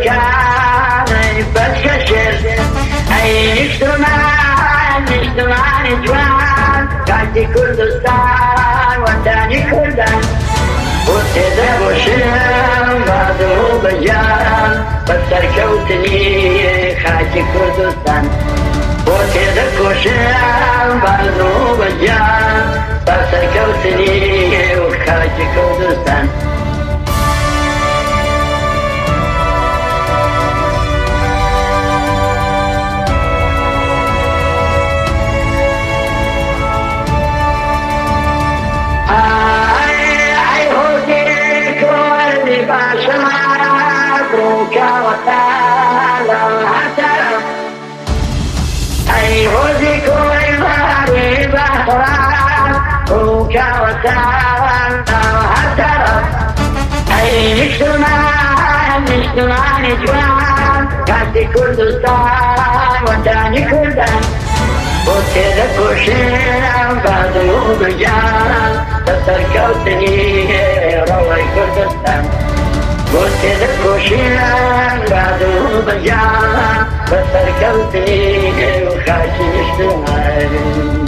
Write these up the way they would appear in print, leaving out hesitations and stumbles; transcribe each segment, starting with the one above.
كان بتكشر أي نجتمان جوان كانتي كردستان وداني كردان وتذهب وشم بعده بجان بسر كوتني خاكي كردستان وتذهب وشم بعده بجان بسر كوتني وخاكي كردستان أي هوزك ويماري بحران روكا وتعالى هترى أي نجتمان جوان كانتي كردستان وداني كردان وتذك وشيم بعده بجان تسركوتني روي كردستان وتذك وشيم بعده بجان تسركوتني وخاكي نجتمان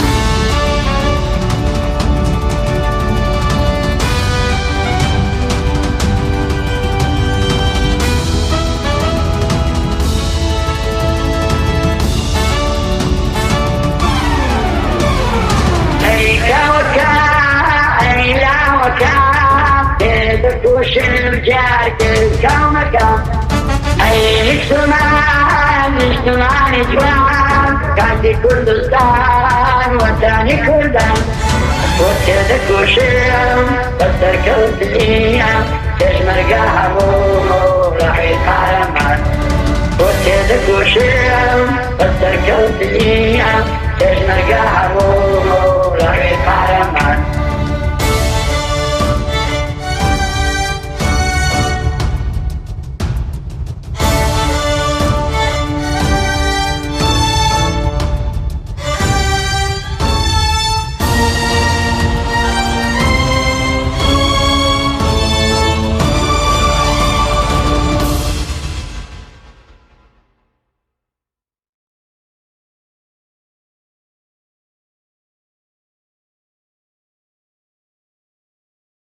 وشم جارك كومكا أي نجتمان جوان كانتي كردستان وداني كردان وتذك وشم بسر كوتني تشمر قهبو راحي قارمان وتذك وشم بسر كوتني